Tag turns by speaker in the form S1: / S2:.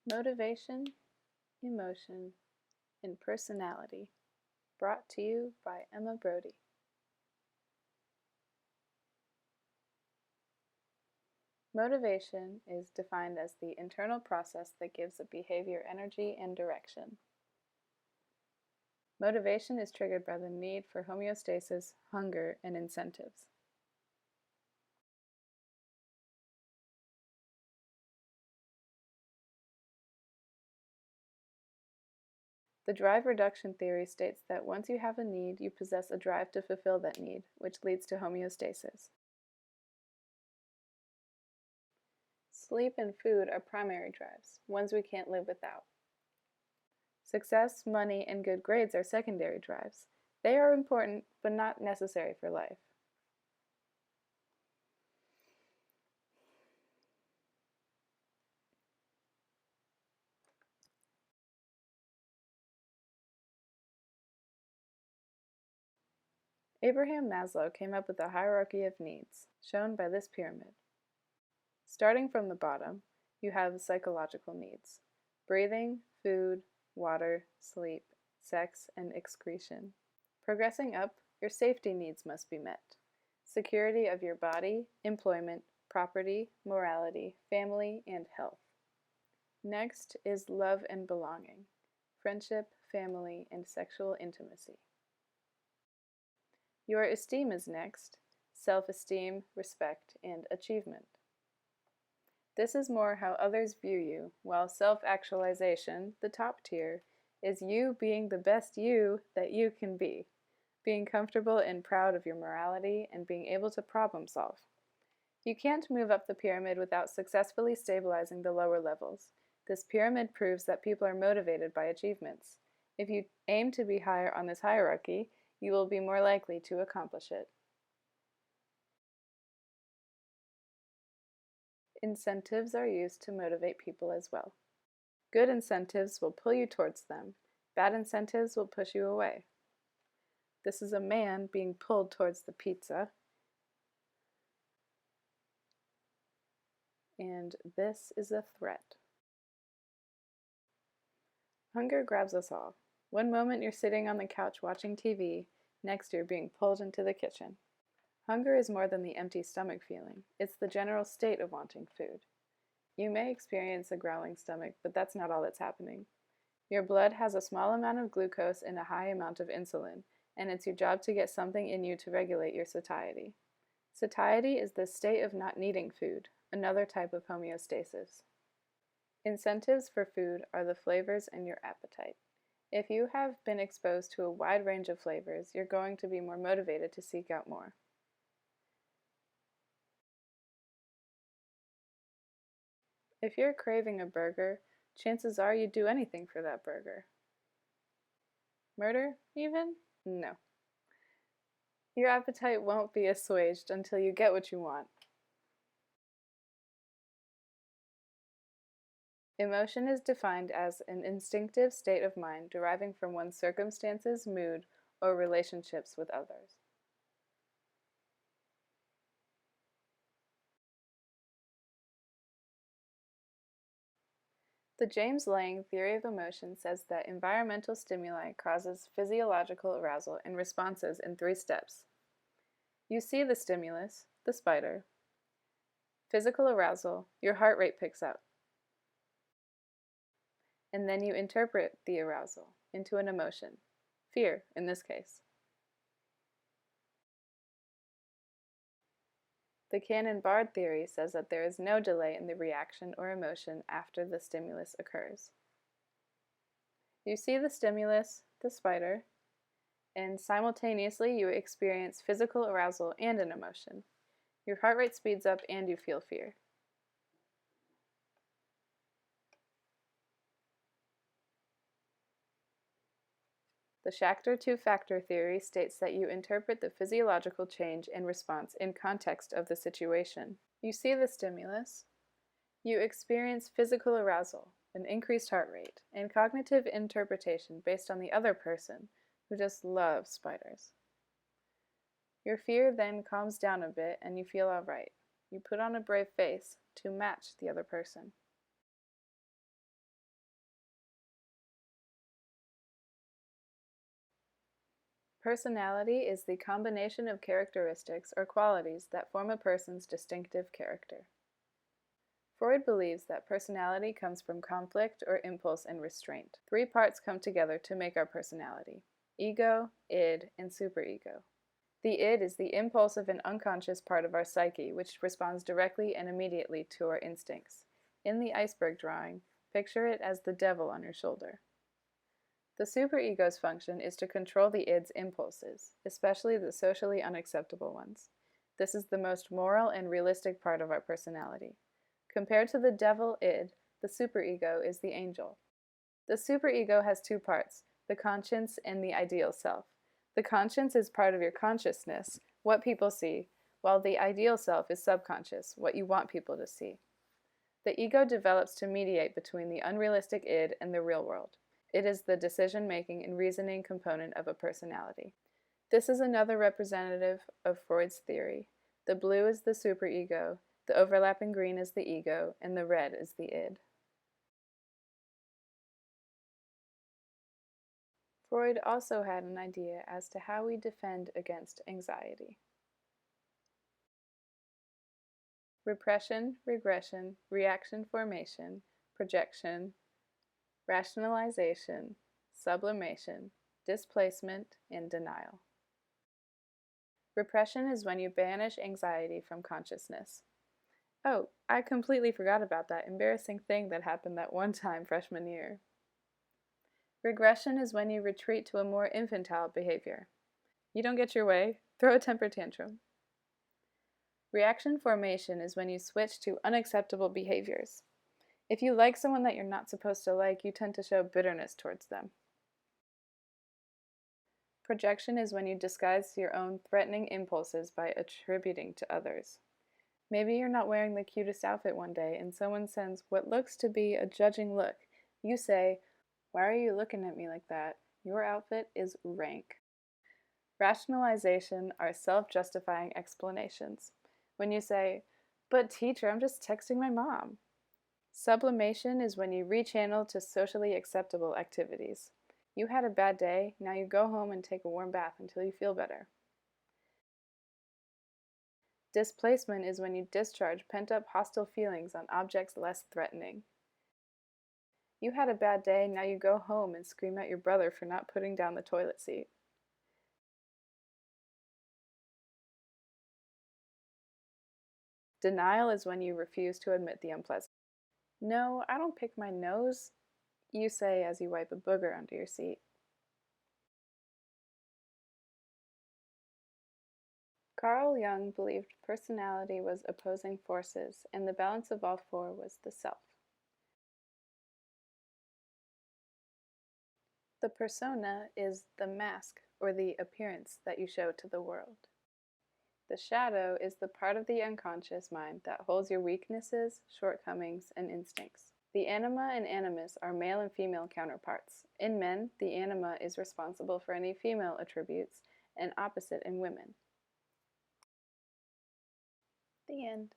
S1: Motivation, Emotion, and Personality, brought to you by Emma Brody. Motivation is defined as the internal process that gives a behavior energy and direction. Motivation is triggered by the need for homeostasis, hunger, and incentives. The drive reduction theory states that once you have a need, you possess a drive to fulfill that need, which leads to homeostasis. Sleep and food are primary drives, ones we can't live without. Success, money, and good grades are secondary drives. They are important, but not necessary for life. Abraham Maslow came up with a hierarchy of needs, shown by this pyramid. Starting from the bottom, you have psychological needs: breathing, food, water, sleep, sex, and excretion. Progressing up, your safety needs must be met: security of your body, employment, property, morality, family, and health. Next is love and belonging: friendship, family, and sexual intimacy. Your esteem is next: self-esteem, respect, and achievement. This is more how others view you, while self-actualization, the top tier, is you being the best you that you can be, being comfortable and proud of your morality, and being able to problem solve. You can't move up the pyramid without successfully stabilizing the lower levels. This pyramid proves that people are motivated by achievements. If you aim to be higher on this hierarchy, you will be more likely to accomplish it. Incentives are used to motivate people as well. Good incentives will pull you towards them. Bad incentives will push you away. This is a man being pulled towards the pizza. And this is a threat. Hunger grabs us all. One moment you're sitting on the couch watching TV, next you're being pulled into the kitchen. Hunger is more than the empty stomach feeling. It's the general state of wanting food. You may experience a growling stomach, but that's not all that's happening. Your blood has a small amount of glucose and a high amount of insulin, and it's your job to get something in you to regulate your satiety. Satiety is the state of not needing food, another type of homeostasis. Incentives for food are the flavors and your appetite. If you have been exposed to a wide range of flavors, you're going to be more motivated to seek out more. If you're craving a burger, chances are you'd do anything for that burger. Murder, even? No. Your appetite won't be assuaged until you get what you want. Emotion is defined as an instinctive state of mind deriving from one's circumstances, mood, or relationships with others. The James Lange theory of emotion says that environmental stimuli causes physiological arousal and responses in 3 steps. You see the stimulus, the spider. Physical arousal, your heart rate picks up. And then you interpret the arousal into an emotion, fear in this case. The Cannon-Bard theory says that there is no delay in the reaction or emotion after the stimulus occurs. You see the stimulus, the spider, and simultaneously you experience physical arousal and an emotion. Your heart rate speeds up and you feel fear. The Schachter two-factor theory states that you interpret the physiological change and response in context of the situation. You see the stimulus, you experience physical arousal, an increased heart rate, and cognitive interpretation based on the other person who just loves spiders. Your fear then calms down a bit and you feel alright. You put on a brave face to match the other person. Personality is the combination of characteristics or qualities that form a person's distinctive character. Freud believes that personality comes from conflict or impulse and restraint. Three parts come together to make our personality: ego, id, and superego. The id is the impulsive and unconscious part of our psyche which responds directly and immediately to our instincts. In the iceberg drawing, picture it as the devil on your shoulder. The superego's function is to control the id's impulses, especially the socially unacceptable ones. This is the most moral and realistic part of our personality. Compared to the devil id, the superego is the angel. The superego has two parts, the conscience and the ideal self. The conscience is part of your consciousness, what people see, while the ideal self is subconscious, what you want people to see. The ego develops to mediate between the unrealistic id and the real world. It is the decision-making and reasoning component of a personality. This is another representative of Freud's theory. The blue is the superego, the overlapping green is the ego, and the red is the id. Freud also had an idea as to how we defend against anxiety. Repression, regression, reaction formation, projection, rationalization, sublimation, displacement, and denial. Repression is when you banish anxiety from consciousness. Oh, I completely forgot about that embarrassing thing that happened that one time freshman year. Regression is when you retreat to a more infantile behavior. You don't get your way, throw a temper tantrum. Reaction formation is when you switch to unacceptable behaviors. If you like someone that you're not supposed to like, you tend to show bitterness towards them. Projection is when you disguise your own threatening impulses by attributing to others. Maybe you're not wearing the cutest outfit one day and someone sends what looks to be a judging look. You say, "Why are you looking at me like that? Your outfit is rank." Rationalization are self-justifying explanations. When you say, "But teacher, I'm just texting my mom." Sublimation is when you rechannel to socially acceptable activities. You had a bad day, now you go home and take a warm bath until you feel better. Displacement is when you discharge pent-up hostile feelings on objects less threatening. You had a bad day, now you go home and scream at your brother for not putting down the toilet seat. Denial is when you refuse to admit the unpleasant. "No, I don't pick my nose," you say as you wipe a booger under your seat. Carl Jung believed personality was opposing forces, and the balance of all four was the self. The persona is the mask or the appearance that you show to the world. The shadow is the part of the unconscious mind that holds your weaknesses, shortcomings, and instincts. The anima and animus are male and female counterparts. In men, the anima is responsible for any female attributes, and opposite in women. The end.